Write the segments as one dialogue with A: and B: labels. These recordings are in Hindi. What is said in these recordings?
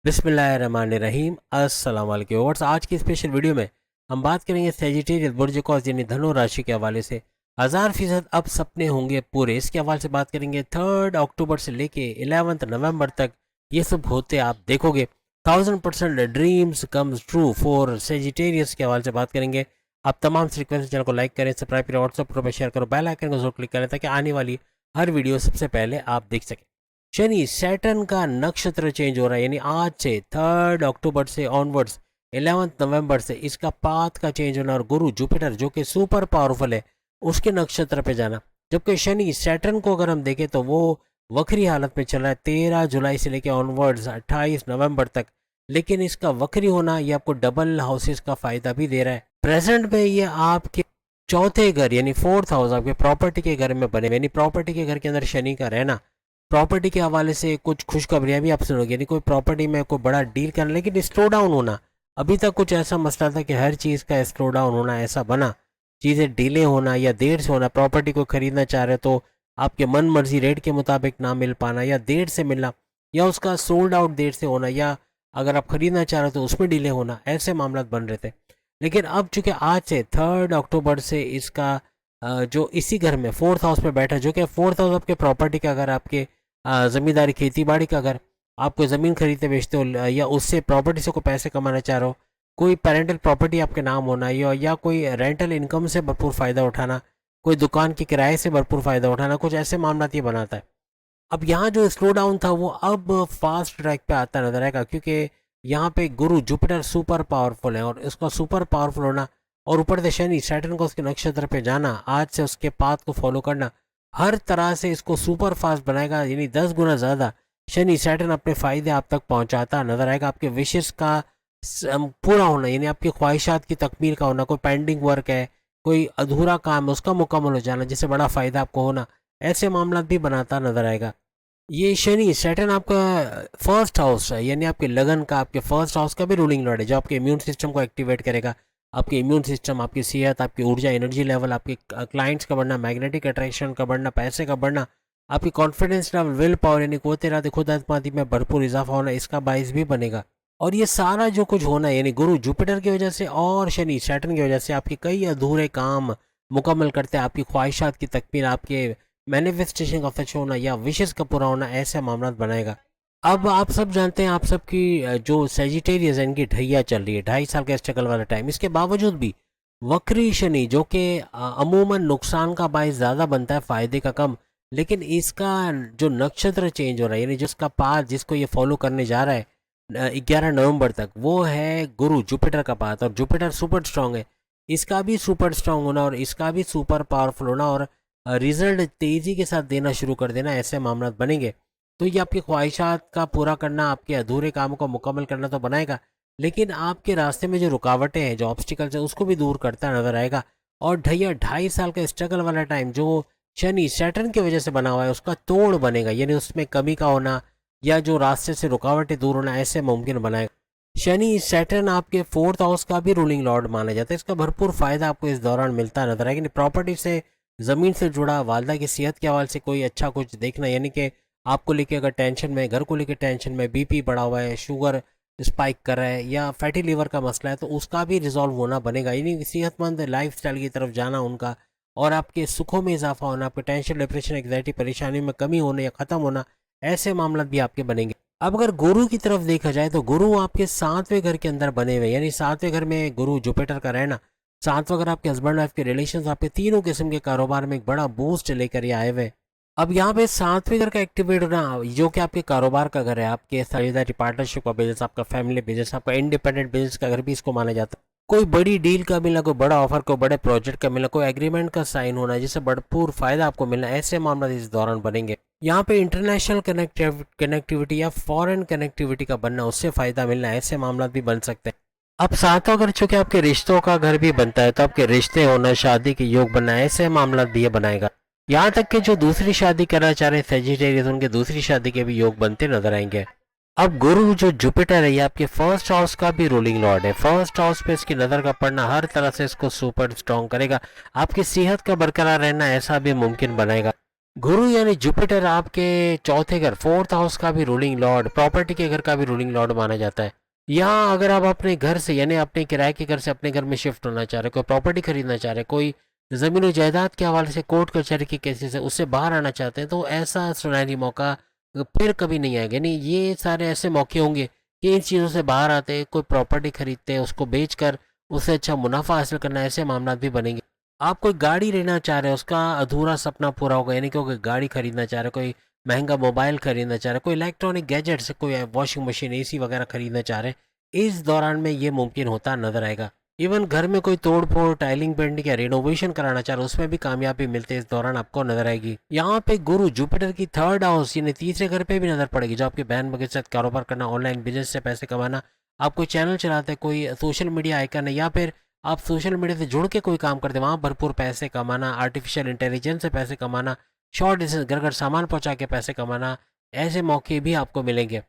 A: बिस्मिल्लाहिर्रहमानिर्रहीम अस्सलाम वालेकुम व्यूअर्स। आज की स्पेशल वीडियो में हम बात करेंगे सेजिटेरियस बुर्ज कॉस यानी धनु राशि के हवाले से 1000% अब सपने होंगे पूरे। इसके हवाले से बात करेंगे 3 अक्टूबर से लेके 11 नवंबर तक ये सब होते आप देखोगे। 1000% dreams comes true for Sagittarius के हवाले से बात करेंगे। आप तमाम से रिक्वेस्ट चैनल को लाइक करें, सब्सक्राइब करें, व्हाट्सअप ग्रुप में शेयर करो, बेल आइकन को जरूर क्लिक करें ताकि आने वाली हर वीडियो सबसे पहले आप देख सकें। शनि सैटर्न का नक्षत्र चेंज हो रहा है यानी आज से 3 अक्टूबर से ऑनवर्ड्स 11 नवंबर से इसका पाथ का चेंज होना, और गुरु जुपिटर जो कि सुपर पावरफुल है उसके नक्षत्र पे जाना। जबकि शनि सैटर्न को अगर हम देखें तो वो वक्री हालत में चल रहा है 13 जुलाई से लेकर ऑनवर्ड्स 28 नवंबर तक। लेकिन इसका वक्री होना ये आपको डबल हाउसेस का फायदा भी दे रहा है। प्रेजेंट में ये आपके चौथे घर यानी फोर्थ हाउस आपके प्रॉपर्टी के घर में बने, यानी प्रॉपर्टी के घर के अंदर शनि का रहना प्रॉपर्टी के हवाले से कुछ खुशखबरियां भी आप सुनोगे। यानी कोई प्रॉपर्टी में कोई बड़ा डील करना, लेकिन स्लो डाउन होना। अभी तक कुछ ऐसा मसला था कि हर चीज़ का स्लो डाउन होना, ऐसा बना चीज़ें डिले होना या देर से होना। प्रॉपर्टी को खरीदना चाह रहे तो आपके मन मर्जी रेट के मुताबिक ना मिल पाना या देर से मिलना, या उसका सोल्ड आउट देर से होना, या अगर आप खरीदना चाह रहे हो तो उसमें डिले होना, ऐसे मामला बन रहे थे। लेकिन अब चूंकि आज से 3 अक्टूबर से इसका जो इसी घर में फोर्थ हाउस में बैठा, जो कि फोर्थ हाउस आपके प्रॉपर्टी का अगर आपके ज़मींदारी खेती बाड़ी का अगर आप कोई ज़मीन खरीदते बेचते हो या उससे प्रॉपर्टी से कोई पैसे कमाना चाह रहे हो, कोई पेरेंटल प्रॉपर्टी आपके नाम होना, या कोई रेंटल इनकम से भरपूर फ़ायदा उठाना, कोई दुकान के किराए से भरपूर फ़ायदा उठाना, कुछ ऐसे मामला ये बनाता है। अब यहाँ जो स्लो डाउन था वो अब फास्ट ट्रैक पे आता नजर आएगा, क्योंकि यहाँ पे गुरु जुपिटर सुपर पावरफुल है और इसका सुपर पावरफुल होना, और ऊपर से शनि सैटर्न को उसके नक्षत्र पे जाना, आज से उसके पाथ को फॉलो करना हर तरह से इसको सुपर फास्ट बनाएगा। यानी 10 गुना ज़्यादा शनि सैटर्न अपने फ़ायदे आप तक पहुँचाता नजर आएगा। आपके विशेष का पूरा होना, यानी आपकी ख्वाहिशात की तकमील का होना, कोई पेंडिंग वर्क है, कोई अधूरा काम है उसका मुकम्मल हो जाना, जिससे बड़ा फ़ायदा आपको होना, ऐसे मामला भी बनाता नजर आएगा। ये शनि सैटर्न आपका फर्स्ट हाउस है, यानी आपके लगन का, आपके फर्स्ट हाउस का भी रूलिंग लॉर्ड है, जो आपके इम्यून सिस्टम को एक्टिवेट करेगा। आपके इम्यून सिस्टम, आपकी सेहत, आपकी ऊर्जा, एनर्जी लेवल, आपके क्लाइंट्स का बढ़ना, मैग्नेटिक अट्रैक्शन का बढ़ना, पैसे का बढ़ना, आपकी कॉन्फिडेंस लेवल, विल पावर यानी कोते रात खुद एतमादी में भरपूर इजाफा होना, इसका बाइस भी बनेगा। और ये सारा जो कुछ होना है यानी गुरु जुपिटर की वजह से और शनि सैटर्न की वजह से आपके कई अधूरे काम मुकम्मल करते हैं। आपकी ख्वाहिशात की तकमील, आपके मैनिफेस्टेशन का सच होना या विशेष का पूरा होना, ऐसे मामला बनाएगा। अब आप सब जानते हैं, आप सबकी जो सेजिटेरियस है इनकी ढैया चल रही है, 2.5 साल का स्ट्रगल वाला टाइम। इसके बावजूद भी वक्री शनि जो कि अमूमन नुकसान का बायस ज़्यादा बनता है, फ़ायदे का कम, लेकिन इसका जो नक्षत्र चेंज हो रहा है यानी जिसका पाथ जिसको ये फॉलो करने जा रहा है 11 नवंबर तक, वो है गुरु जुपिटर का पाथ। और जुपिटर सुपर स्ट्रांग है, इसका भी सुपर स्ट्रांग होना और इसका भी सुपर पावरफुल होना और रिजल्ट तेज़ी के साथ देना शुरू कर देना, ऐसे मामला बनेंगे। तो ये आपकी ख्वाहिशात का पूरा करना, आपके अधूरे कामों को मुकम्मल करना तो बनाएगा, लेकिन आपके रास्ते में जो रुकावटें हैं, जो ऑब्स्टिकल्स हैं, उसको भी दूर करता नजर आएगा। और ढैया 2.5 साल का स्ट्रगल वाला टाइम जो शनि सैटर्न की वजह से बना हुआ है उसका तोड़ बनेगा, यानी उसमें कमी का होना या जो रास्ते से रुकावटें दूर होना, ऐसे मुमकिन बनाएगा। शनि सैटर्न आपके फोर्थ हाउस का भी रूलिंग लॉर्ड माना जाता है। इसका भरपूर फायदा आपको इस दौरान मिलता नजर आएगा। प्रॉपर्टी से, ज़मीन से जुड़ा, वालदा की सेहत के हवाले से कोई अच्छा कुछ देखना, यानी कि आपको लेके अगर टेंशन में, घर को लेके टेंशन में, बीपी बढ़ा हुआ है, शुगर स्पाइक कर रहा है या फैटी लीवर का मसला है, तो उसका भी रिजॉल्व होना बनेगा। यानी सेहतमंद लाइफस्टाइल की तरफ जाना उनका, और आपके सुखों में इजाफा होना, आपके टेंशन, डिप्रेशन, एग्जाइटी, परेशानी में कमी होने या ख़त्म होना, ऐसे मामला भी आपके बनेंगे। अब अगर गुरु की तरफ देखा जाए तो गुरु आपके 7वें घर के अंदर बने हुए, यानी 7वें घर में गुरु जुपिटर का रहना, 7वां घर आपके हस्बैंड वाइफ के रिलेशन, आपके तीनों किस्म के कारोबार में एक बड़ा बूस्ट लेकर ये आए हुए। अब यहाँ पे 7वें घर का एक्टिवेट होना, जो कि आपके कारोबार का घर है, आपके साझेदारी पार्टनरशिप का बिजनेस, आपका फैमिली बिजनेस, आपका इंडिपेंडेंट बिजनेस का घर भी इसको माना जाता है। कोई बड़ी डील का मिलना, कोई बड़ा ऑफर, कोई बड़े प्रोजेक्ट का मिलना, कोई एग्रीमेंट का साइन होना जिससे भरपूर फायदा आपको मिलना, ऐसे मामला इस दौरान बनेंगे। यहाँ पे इंटरनेशनल कनेक्टिविटी या फॉरेन कनेक्टिविटी का बनना, उससे फायदा मिलना, ऐसे मामला भी बन सकते हैं। अब 7वां घर चूंकि आपके रिश्तों का घर भी बनता है, तो आपके रिश्ते होना, शादी के योग बनना, ऐसे मामला भी ये बनाएगा। यहाँ तक कि जो दूसरी शादी करना चाह रहे सेजिटेरियस, उनके दूसरी शादी के भी योग बनते नजर आएंगे। अब गुरु जो जुपिटर है ये आपके फर्स्ट हाउस का भी रूलिंग लॉर्ड है। फर्स्ट हाउस पे इसकी नज़र का पड़ना हर तरह से इसको सुपर स्ट्रॉन्ग करेगा, आपकी सेहत का बरकरार रहना ऐसा भी मुमकिन बनाएगा। गुरु यानी जुपिटर आपके चौथे घर, फोर्थ हाउस का भी रूलिंग लॉर्ड, प्रॉपर्टी के घर का भी रूलिंग लॉर्ड माना जाता है। यहाँ अगर आप अपने घर से यानी अपने किराए के घर से अपने घर में शिफ्ट होना चाह रहे, कोई प्रॉपर्टी खरीदना चाह रहे, कोई जमीन और जायदाद के हवाले से कोर्ट कचहरी के केसेस है उससे बाहर आना चाहते हैं, तो ऐसा सुनहरी मौका फिर कभी नहीं आएगा। नहीं, ये सारे ऐसे मौके होंगे कि इन चीज़ों से बाहर आते, कोई प्रॉपर्टी खरीदते हैं, उसको बेच कर उससे अच्छा मुनाफा हासिल करना, ऐसे मामला भी बनेंगे। आप कोई गाड़ी लेना चाह रहे हैं, उसका अधूरा सपना पूरा होगा, यानी कि कोई गाड़ी खरीदना चाह रहे हैं, कोई महंगा मोबाइल खरीदना चाह रहे हैं, कोई इलेक्ट्रॉनिक गैजेट्स, कोई वॉशिंग मशीन, एसी वगैरह खरीदना चाह रहे हैं, इस दौरान में ये मुमकिन होता नजर आएगा। इवन घर में कोई तोड़ फोड़, टाइलिंग, पेंटिंग या रिनोवेशन कराना चाह रहे हैं, उसमें भी कामयाबी मिलते इस दौरान आपको नजर आएगी। यहाँ पे गुरु जुपिटर की थर्ड हाउस यानी तीसरे घर पे भी नजर पड़ेगी, जो आपके बहन भाई के साथ कारोबार करना, ऑनलाइन बिजनेस से पैसे कमाना, आप कोई चैनल चलाते हैं, कोई सोशल मीडिया आइकन है, या फिर आप सोशल मीडिया से जुड़ के कोई काम करते हैं, वहाँ भरपूर पैसे कमाना, आर्टिफिशियल इंटेलिजेंस से पैसे कमाना, शॉर्ट डिस्टेंस घर घर सामान पहुँचा के पैसे कमाना, ऐसे मौके भी आपको मिलेंगे।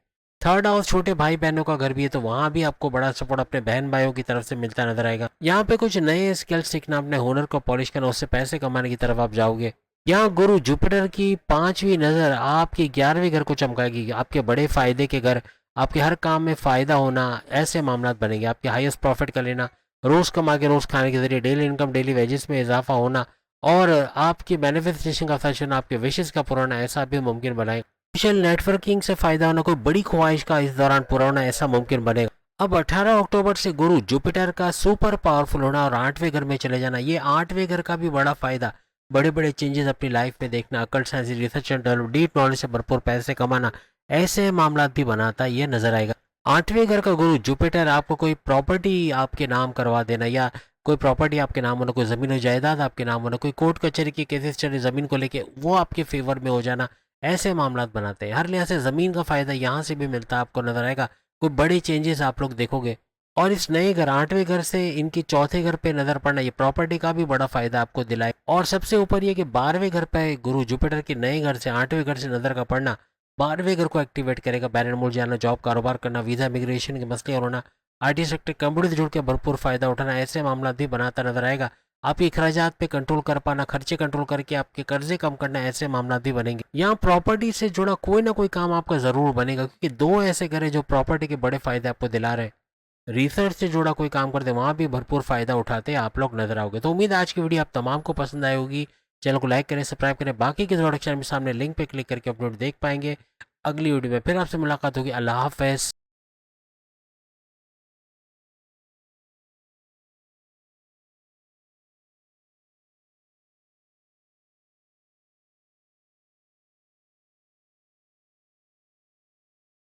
A: थर्ड हाउस छोटे भाई बहनों का घर भी है, तो वहाँ भी आपको बड़ा सपोर्ट अपने बहन भाइयों की तरफ से मिलता नजर आएगा। यहाँ पे कुछ नए स्किल्स सीखना, अपने हुनर को पॉलिश करना, उससे पैसे कमाने की तरफ आप जाओगे। यहाँ गुरु जुपिटर की पांचवी नजर आपके 11वें घर को चमकाएगी, आपके बड़े फायदे के घर, आपके हर काम में फायदा होना, ऐसे मामला बनेंगे, आपके हाईएस्ट प्रॉफिट कर लेना, रोज कमा के रोज खाने के जरिए डेली इनकम, डेली वेजेस में इजाफा होना, और आपकी मैनिफेस्टेशन का फैशन, आपके विशेष का पूरा होना, ऐसा भी मुमकिन बनाएगा। सोशल नेटवर्किंग से फायदा होना, कोई बड़ी ख्वाहिश का इस दौरान पूरा होना, ऐसा मुमकिन बनेगा। अब 18 अक्टूबर से गुरु जुपिटर का सुपर पावरफुल होना और 8वें घर में चले जाना, ये 8वें घर का भी बड़ा फायदा, बड़े बड़े चेंजेस अपनी लाइफ में देखना, occult science, research and develop, deep knowledge से भरपूर पैसे कमाना, ऐसे मामला भी बनाता ये नजर आएगा। 8वें घर का गुरु जुपिटर आपको कोई प्रॉपर्टी आपके नाम करवा देना, या कोई प्रॉपर्टी आपके नाम होना, कोई जमीन और जायदाद आपके नाम होना, कोई कोर्ट कचहरी के केसेस चले जमीन को लेके वो आपके फेवर में हो जाना, ऐसे मामला बनाते हैं। हर लिहाज से ज़मीन का फ़ायदा यहाँ से भी मिलता है, आपको नजर आएगा। कोई बड़ी चेंजेस आप लोग देखोगे। और इस नए घर 8वें घर से इनकी चौथे घर पे नजर पड़ना, ये प्रॉपर्टी का भी बड़ा फायदा आपको दिलाए। और सबसे ऊपर ये कि 12वें घर पे गुरु जुपिटर के नए घर से 8वें घर से नजर का पड़ना 12वें घर को एक्टिवेट करेगा। बैरन मुल्क जाना, जॉब कारोबार करना, वीज़ा इमिग्रेशन के मसले और होना, आईटी सेक्टर कंप्यूटर से जुड़ के भरपूर फायदा उठाना, ऐसे मामला भी बनाता नजर आएगा। आपके अखराजात पे कंट्रोल कर पाना, खर्चे कंट्रोल करके आपके कर्जे कम करना, ऐसे मामला भी बनेंगे। यहाँ प्रॉपर्टी से जुड़ा कोई ना कोई काम आपका जरूर बनेगा, क्योंकि दो ऐसे घर है जो प्रॉपर्टी के बड़े फायदे आपको दिला रहे हैं। रिसर्च से जुड़ा कोई काम करते हैं, वहां भी भरपूर फायदा उठाते हैं आप लोग नजर आओगे। तो उम्मीद है आज की वीडियो आप तमाम को पसंद आई होगी। चैनल को लाइक करें, सब्सक्राइब करें, बाकी के प्रोडक्शन में सामने लिंक पे क्लिक करके अपलोड देख पाएंगे। अगली वीडियो में फिर आपसे मुलाकात होगी। अल्लाह हाफिज़।